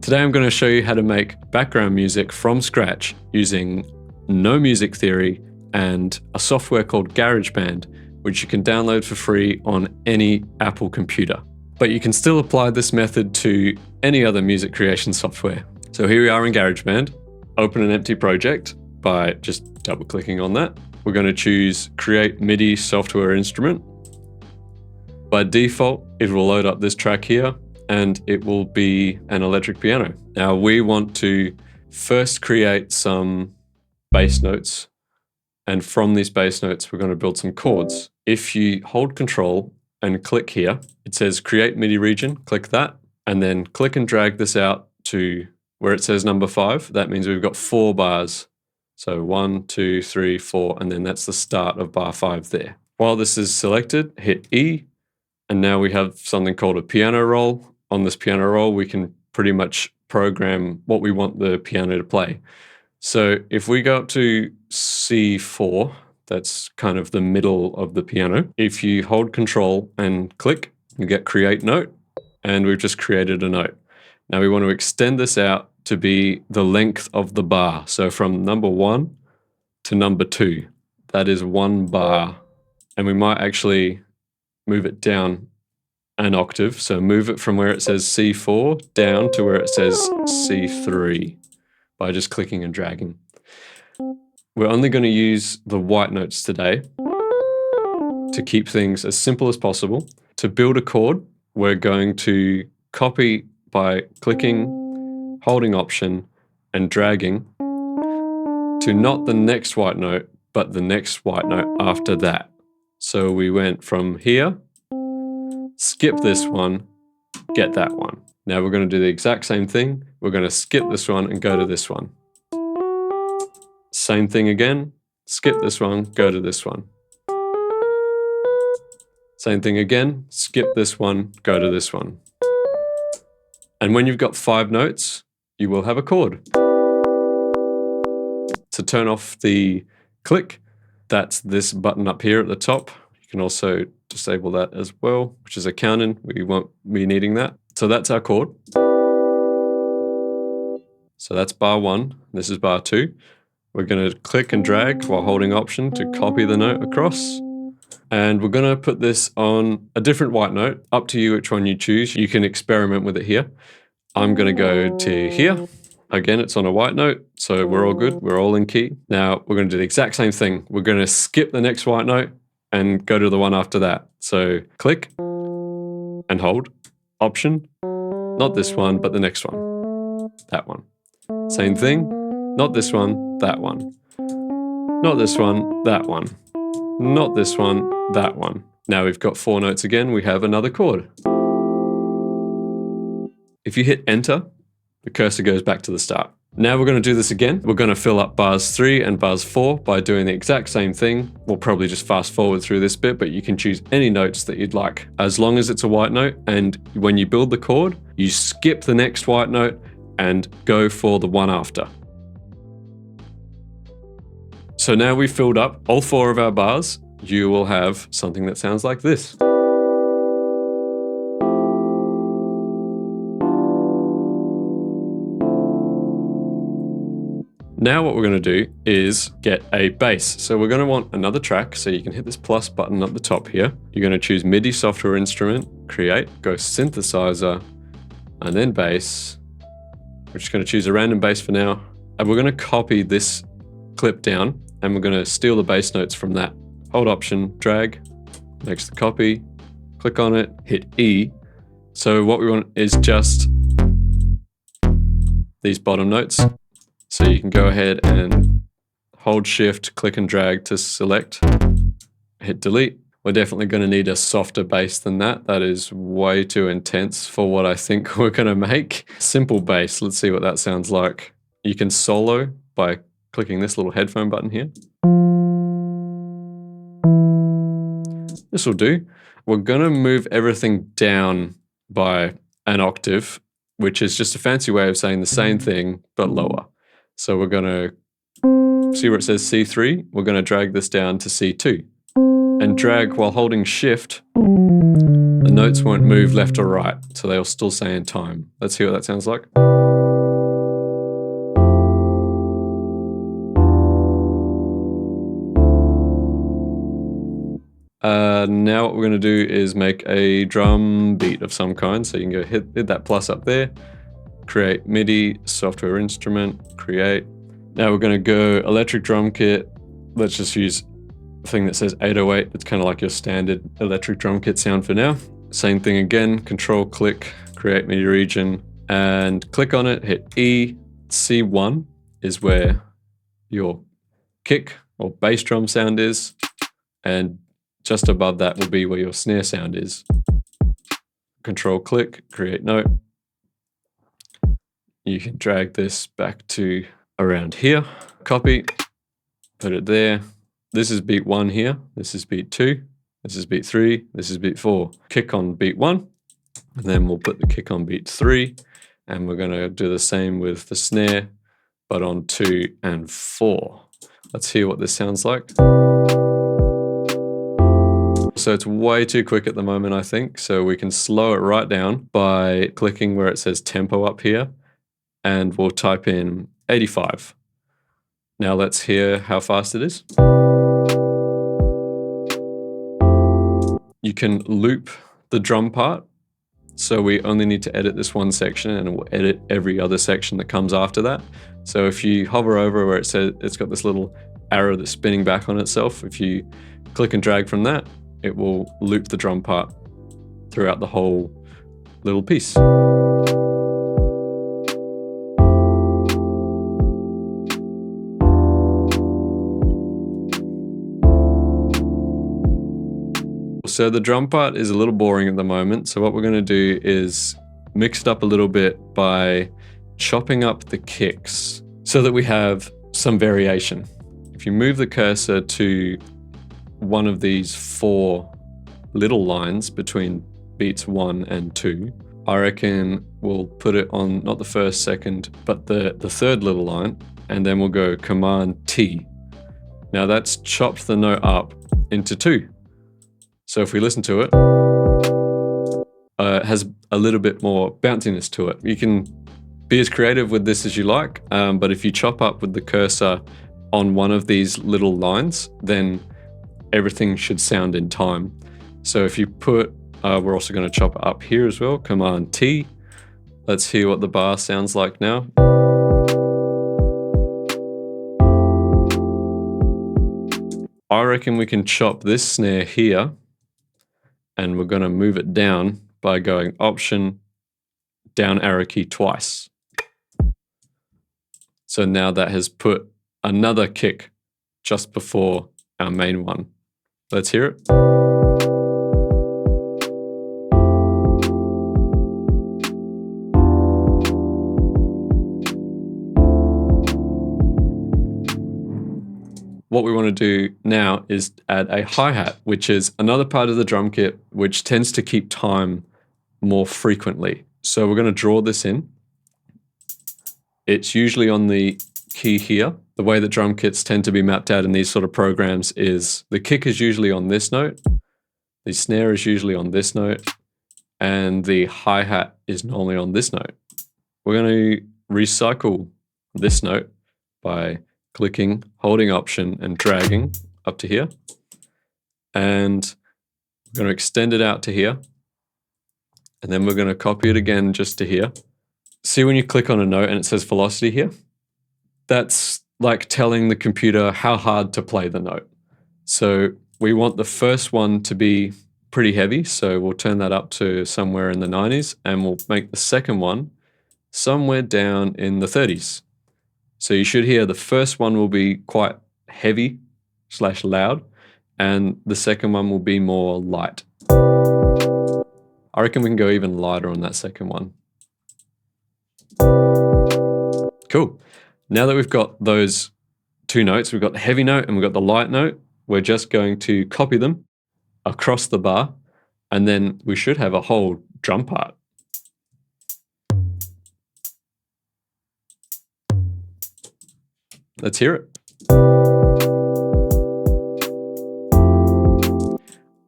Today I'm going to show you how to make background music from scratch using no music theory and a software called GarageBand, which you can download for free on any Apple computer. But you can still apply this method to any other music creation software. So here we are in GarageBand. Open an empty project by just double-clicking on that. We're going to choose Create MIDI Software Instrument. By default, it will load up this track here, and it will be an electric piano. Now we want to first create some bass notes, and from these bass notes, we're going to build some chords. If you hold Control and click here, it says Create MIDI Region, click that, and then click and drag this out to where it says number 5. That means we've got 4 bars. So 1, 2, 3, 4, and then that's the start of bar 5 there. While this is selected, hit E, and now we have something called a piano roll. On this piano roll, we can pretty much program what we want the piano to play. So if we go up to C4, that's kind of the middle of the piano. If you hold Control and click, you get Create Note, and we've just created a note. Now we want to extend this out to be the length of the bar. So from number 1 to number 2, that is 1 bar. And we might actually move it down an octave. So move it from where it says C4 down to where it says C3 by just clicking and dragging. We're only going to use the white notes today to keep things as simple as possible. To build a chord, we're going to copy by clicking, holding Option, and dragging to not the next white note, but the next white note after that. So we went from here, skip this one, get that one. Now we're going to do the exact same thing. We're going to skip this one and go to this one. Same thing again, skip this one, go to this one. Same thing again, skip this one, go to this one. And when you've got 5 notes, you will have a chord. To turn off the click, that's this button up here at the top. You can also disable that as well, which is a count-in. We won't be needing that. So that's our chord. So that's bar 1. This is bar 2. We're going to click and drag while holding Option to copy the note across. And we're going to put this on a different white note. Up to you which one you choose. You can experiment with it here. I'm going to go to here. Again, it's on a white note, so we're all good. We're all in key. Now we're going to do the exact same thing. We're going to skip the next white note and go to the one after that. So click and hold Option. Not this one, but the next one. That one. Same thing. Not this one, that one. Not this one, that one. Not this one, that one. Now we've got 4 notes again. We have another chord. If you hit Enter, the cursor goes back to the start. Now we're going to do this again. We're going to fill up bars 3 and bars 4 by doing the exact same thing. We'll probably just fast forward through this bit, but you can choose any notes that you'd like, as long as it's a white note. And when you build the chord, you skip the next white note and go for the one after. So now we've filled up all 4 of our bars. You will have something that sounds like this. Now what we're going to do is get a bass. So we're going to want another track. So you can hit this plus button up the top here. You're going to choose MIDI Software Instrument, Create, go Synthesizer, and then Bass. We're just going to choose a random bass for now. And we're going to copy this clip down, and we're going to steal the bass notes from that. Hold Option, drag, next the copy, click on it, hit E. So what we want is just these bottom notes. So you can go ahead and hold Shift, click and drag to select, hit delete. We're definitely going to need a softer bass than that. That is way too intense for what I think we're going to make. Simple bass, let's see what that sounds like. You can solo by clicking this little headphone button here. This will do. We're going to move everything down by an octave, which is just a fancy way of saying the same thing, but lower. So we're going to see where it says C3. We're going to drag this down to C2 and drag while holding Shift. The notes won't move left or right, so they'll still stay in time. Let's hear what that sounds like. Now what we're going to do is make a drum beat of some kind. So you can go hit that plus up there, create MIDI, software instrument, create. Now we're going to go electric drum kit. Let's just use a thing that says 808. It's kind of like your standard electric drum kit sound for now. Same thing again, control click, create MIDI region, and click on it, hit E. C1 is where your kick or bass drum sound is, and just above that will be where your snare sound is. Control click, create note. You can drag this back to around here, copy, put it there. This is beat 1 here, this is beat 2, this is beat 3, this is beat 4. Kick on beat 1, and then we'll put the kick on beat 3, and we're going to do the same with the snare, but on 2 and 4. Let's hear what this sounds like. So it's way too quick at the moment, I think, so we can slow it right down by clicking where it says tempo up here, and we'll type in 85. Now let's hear how fast it is. You can loop the drum part, so we only need to edit this one section, and we'll edit every other section that comes after that. So if you hover over where it says it's got this little arrow that's spinning back on itself, if you click and drag from that, it will loop the drum part throughout the whole little piece. So the drum part is a little boring at the moment. So what we're going to do is mix it up a little bit by chopping up the kicks so that we have some variation. If you move the cursor to one of these 4 little lines between beats 1 and 2, I reckon we'll put it on not the first, second, but the third little line, and then we'll go Command T. Now that's chopped the note up into 2. So if we listen to it, it has a little bit more bounciness to it. You can be as creative with this as you like, but if you chop up with the cursor on one of these little lines, then everything should sound in time. So if you put, we're also going to chop it up here as well, Command T. Let's hear what the bar sounds like now. I reckon we can chop this snare here, and we're going to move it down by going Option, down arrow key twice. So now that has put another kick just before our main one. Let's hear it. What we want to do now is add a hi-hat, which is another part of the drum kit which tends to keep time more frequently. So we're going to draw this in. It's usually on the key here. The way that drum kits tend to be mapped out in these sort of programs is the kick is usually on this note, the snare is usually on this note, and the hi-hat is normally on this note. We're going to recycle this note by clicking, holding Option, and dragging up to here. And we're going to extend it out to here. And then we're going to copy it again just to here. See when you click on a note and it says velocity here? That's like telling the computer how hard to play the note. So we want the first one to be pretty heavy, so we'll turn that up to somewhere in the 90s, and we'll make the second one somewhere down in the 30s. So you should hear the first one will be quite heavy / loud, and the second one will be more light. I reckon we can go even lighter on that second one. Cool. Now that we've got those 2 notes, we've got the heavy note and we've got the light note, we're just going to copy them across the bar, and then we should have a whole drum part. Let's hear it.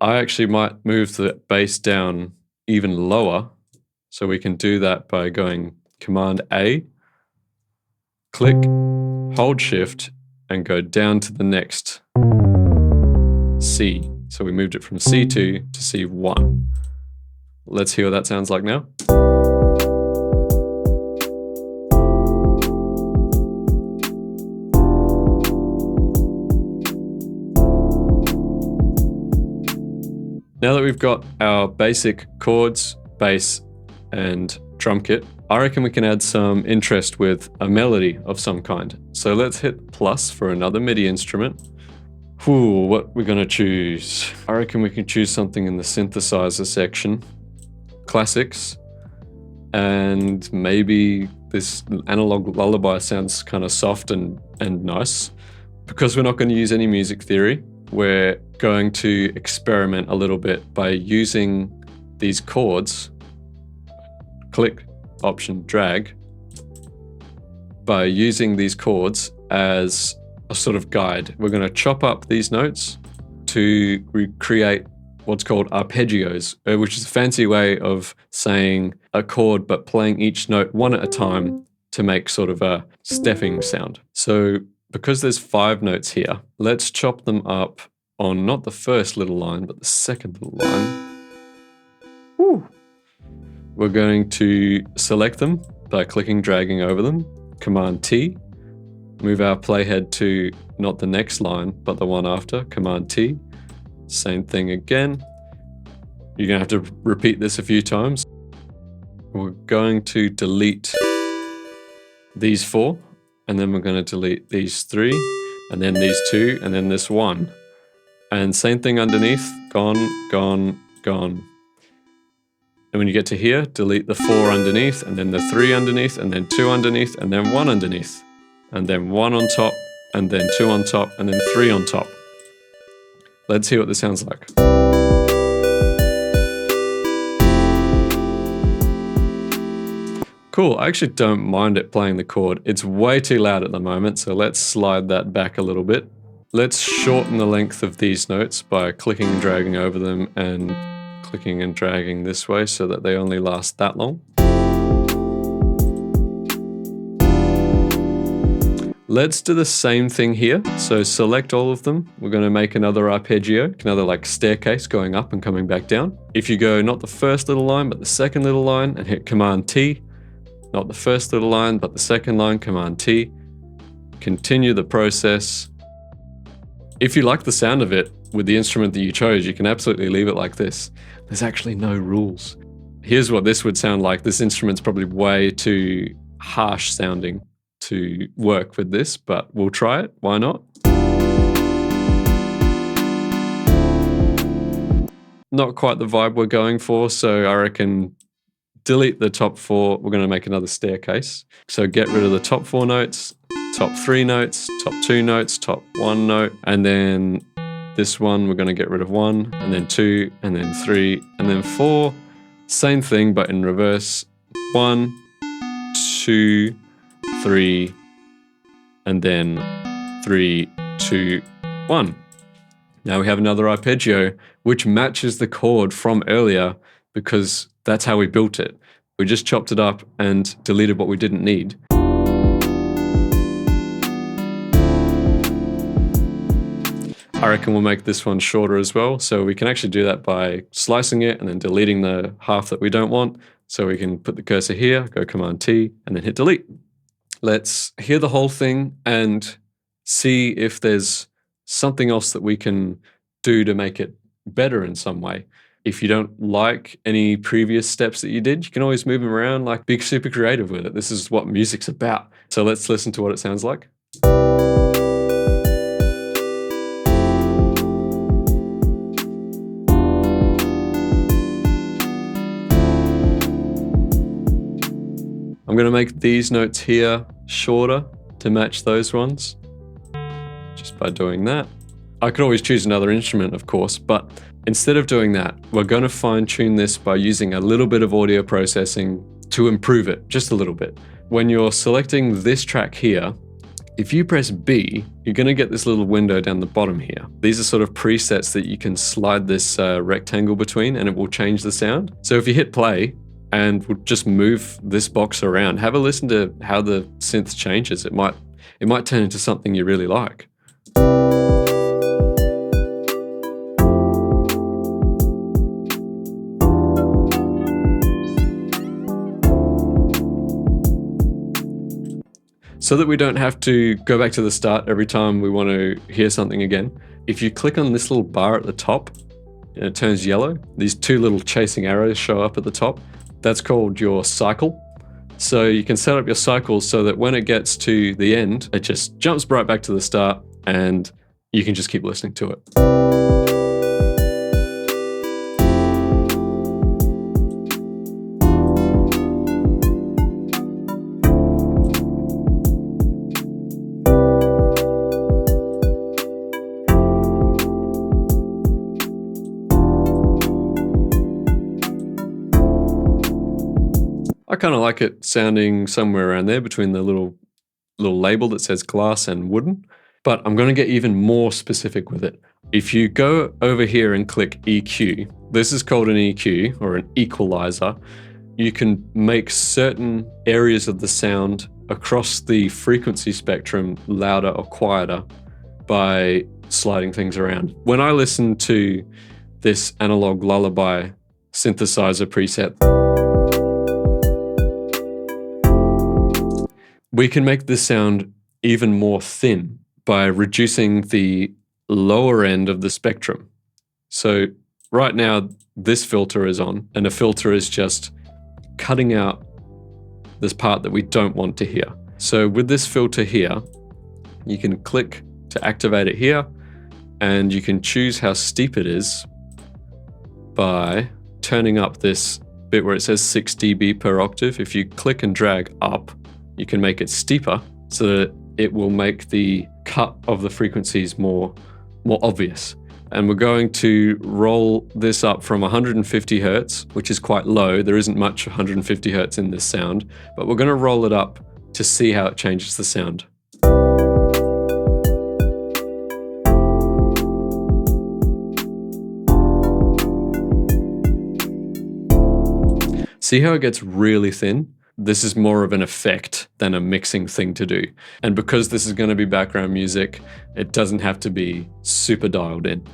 I actually might move the bass down even lower, so we can do that by going Command A, click, hold Shift, and go down to the next C. So we moved it from C2 to C1. Let's hear what that sounds like now. Now that we've got our basic chords, bass, and drum kit, I reckon we can add some interest with a melody of some kind. So let's hit plus for another MIDI instrument. Ooh, what we're gonna choose? I reckon we can choose something in the synthesizer section. Classics. And maybe this analog lullaby sounds kind of soft and nice. Because we're not going to use any music theory, we're going to experiment a little bit by using these chords, click, option, drag, by using these chords as a sort of guide. We're going to chop up these notes to create what's called arpeggios, which is a fancy way of saying a chord but playing each note one at a time to make sort of a stepping sound. So because there's 5 notes here, let's chop them up on not the first little line, but the second little line. Woo. We're going to select them by clicking, dragging over them, Command T, move our playhead to not the next line, but the one after, Command T, same thing again. You're gonna have to repeat this a few times. We're going to delete these 4, and then we're going to delete these 3, and then these 2, and then this 1. And same thing underneath, gone, gone, gone. And when you get to here, delete the 4 underneath, and then the 3 underneath, and then 2 underneath, and then 1 underneath. And then 1 on top, and then 2 on top, and then 3 on top. Let's hear what this sounds like. Cool, I actually don't mind it playing the chord. It's way too loud at the moment, so let's slide that back a little bit. Let's shorten the length of these notes by clicking and dragging over them and clicking and dragging this way so that they only last that long. Let's do the same thing here. So select all of them. We're going to make another arpeggio, another like staircase going up and coming back down. If you go not the first little line, but the second little line and hit Command T, not the first little line, but the second line, Command T, continue the process. If you like the sound of it with the instrument that you chose, you can absolutely leave it like this. There's actually no rules. Here's what this would sound like. This instrument's probably way too harsh sounding to work with this, but we'll try it. Why not? Not quite the vibe we're going for, so I reckon delete the top 4. We're going to make another staircase. So get rid of the top 4 notes, top 3 notes, top 2 notes, top 1 note, and then this one we're going to get rid of 1, and then 2, and then 3, and then 4. Same thing, but in reverse. 1, 2, 3, and then 3, 2, 1. Now we have another arpeggio, which matches the chord from earlier because that's how we built it. We just chopped it up and deleted what we didn't need. I reckon we'll make this one shorter as well. So we can actually do that by slicing it and then deleting the half that we don't want. So we can put the cursor here, go Command T, and then hit delete. Let's hear the whole thing and see if there's something else that we can do to make it better in some way. If you don't like any previous steps that you did, you can always move them around, like be super creative with it. This is what music's about. So let's listen to what it sounds like. I'm going to make these notes here shorter to match those ones, just by doing that. I could always choose another instrument, of course, but instead of doing that, we're going to fine-tune this by using a little bit of audio processing to improve it, just a little bit. When you're selecting this track here, if you press B, you're going to get this little window down the bottom here. These are sort of presets that you can slide this rectangle between and it will change the sound. So if you hit play, and we'll just move this box around. Have a listen to how the synth changes. It might turn into something you really like. So that we don't have to go back to the start every time we want to hear something again, if you click on this little bar at the top and it turns yellow, these two little chasing arrows show up at the top. That's called your cycle. So you can set up your cycle so that when it gets to the end, it just jumps right back to the start and you can just keep listening to it. I kind of like it sounding somewhere around there between the little label that says glass and wooden, but I'm going to get even more specific with it. If you go over here and click EQ, this is called an EQ or an equalizer. You can make certain areas of the sound across the frequency spectrum louder or quieter by sliding things around. When I listen to this analog lullaby synthesizer preset, we can make this sound even more thin by reducing the lower end of the spectrum. So right now, this filter is on, and the filter is just cutting out this part that we don't want to hear. So with this filter here, you can click to activate it here, and you can choose how steep it is by turning up this bit where it says 6 dB per octave. If you click and drag up, you can make it steeper so that it will make the cut of the frequencies more obvious. And we're going to roll this up from 150 Hertz, which is quite low. There isn't much 150 Hertz in this sound, but we're going to roll it up to see how it changes the sound. See how it gets really thin? This is more of an effect than a mixing thing to do. And because this is going to be background music, it doesn't have to be super dialed in.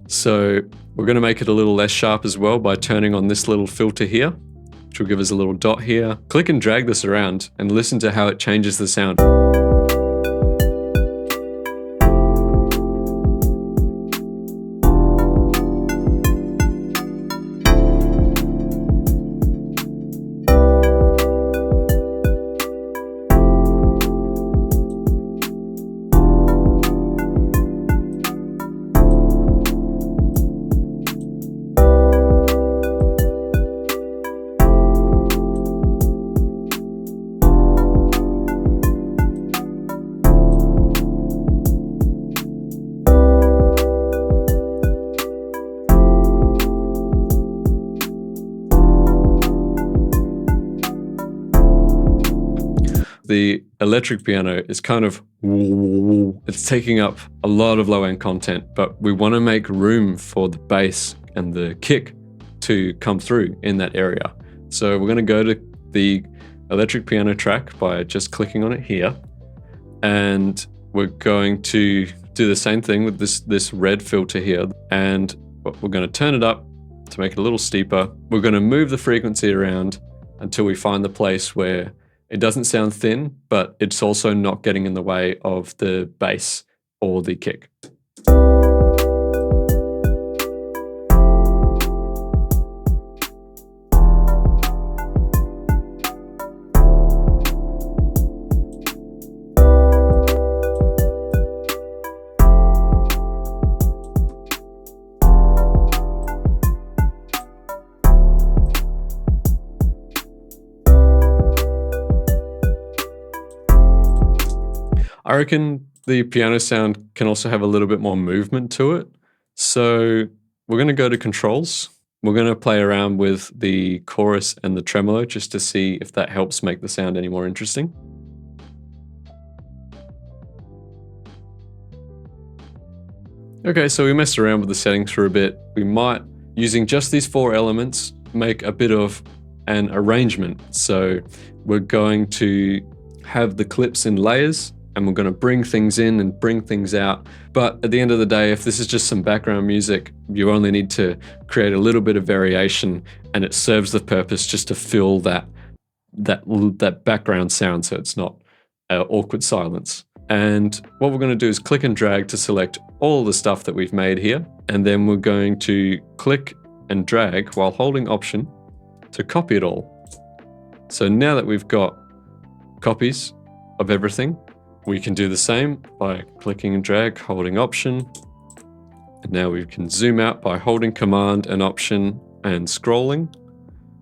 So we're going to make it a little less sharp as well by turning on this little filter here, which will give us a little dot here. Click and drag this around and listen to how it changes the sound. The electric piano is kind of, it's taking up a lot of low-end content, but we want to make room for the bass and the kick to come through in that area. So we're going to go to the electric piano track by just clicking on it here. And we're going to do the same thing with this red filter here. And we're going to turn it up to make it a little steeper. We're going to move the frequency around until we find the place where it doesn't sound thin, but it's also not getting in the way of the bass or the kick. I reckon the piano sound can also have a little bit more movement to it. So we're going to go to controls. We're going to play around with the chorus and the tremolo just to see if that helps make the sound any more interesting. Okay, so we messed around with the settings for a bit. We might, using just these 4 elements, make a bit of an arrangement. So we're going to have the clips in layers, and we're going to bring things in and bring things out. But at the end of the day, if this is just some background music, you only need to create a little bit of variation, and it serves the purpose just to fill that background sound, so it's not awkward silence. And what we're going to do is click and drag to select all the stuff that we've made here. And then we're going to click and drag while holding Option to copy it all. So now that we've got copies of everything, we can do the same by clicking and drag, holding Option. And now we can zoom out by holding Command and Option and scrolling.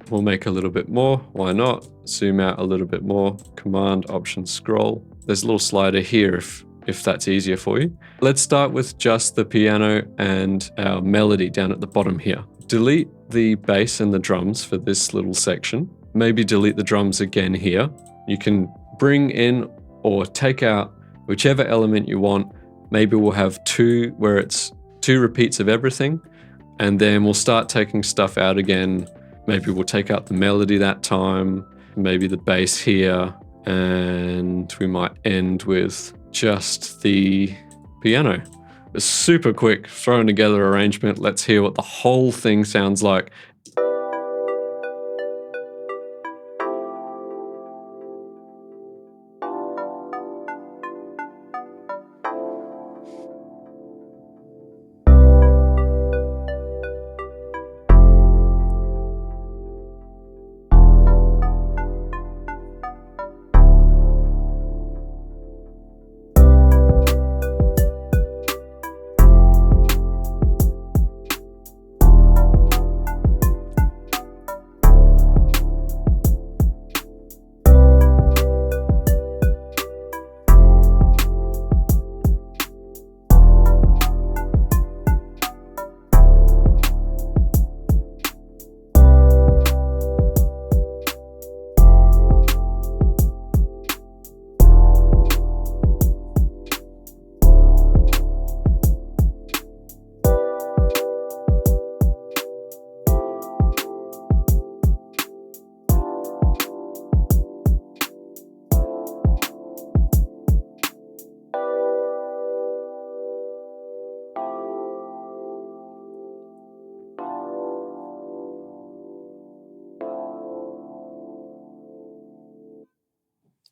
We'll make a little bit more, why not? Zoom out a little bit more, Command, Option, scroll. There's a little slider here if that's easier for you. Let's start with just the piano and our melody down at the bottom here. Delete the bass and the drums for this little section. Maybe delete the drums again here. You can bring in or take out whichever element you want. Maybe we'll have two where it's 2 repeats of everything, and then we'll start taking stuff out again. Maybe we'll take out the melody that time, maybe the bass here, and we might end with just the piano. A super quick thrown together arrangement. Let's hear what the whole thing sounds like.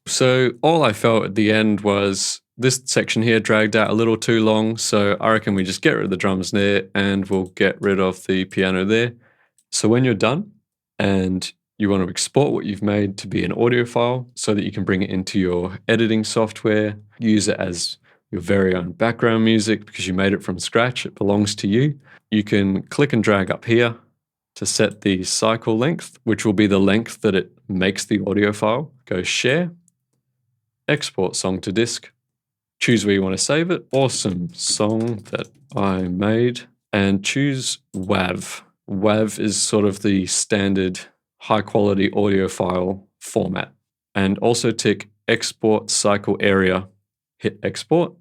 So all I felt at the end was this section here dragged out a little too long, so I reckon we just get rid of the drums there and we'll get rid of the piano there. So when you're done and you want to export what you've made to be an audio file so that you can bring it into your editing software, use it as your very own background music because you made it from scratch, it belongs to you. You can click and drag up here to set the cycle length, which will be the length that it makes the audio file. Go Share, Export Song to Disk, choose where you want to save it, Awesome Song That I Made, and choose WAV. WAV is sort of the standard high quality audio file format. And also tick Export Cycle Area, hit Export.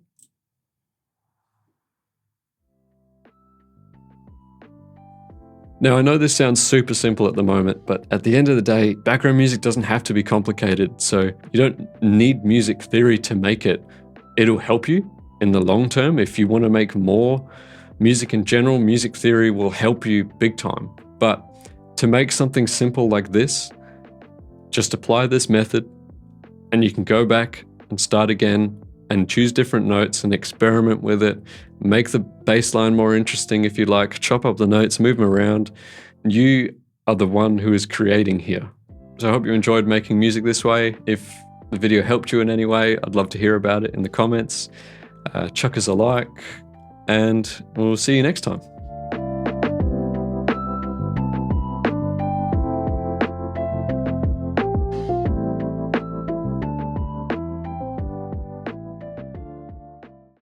Now, I know this sounds super simple at the moment, but at the end of the day, background music doesn't have to be complicated, so you don't need music theory to make it. It'll help you in the long term. If you want to make more music in general, music theory will help you big time. But to make something simple like this, just apply this method and you can go back and start again and choose different notes and experiment with it. Make the bass line more interesting if you like, chop up the notes, move them around. You are the one who is creating here. So I hope you enjoyed making music this way. If the video helped you in any way, I'd love to hear about it in the comments. Chuck us a like, and we'll see you next time.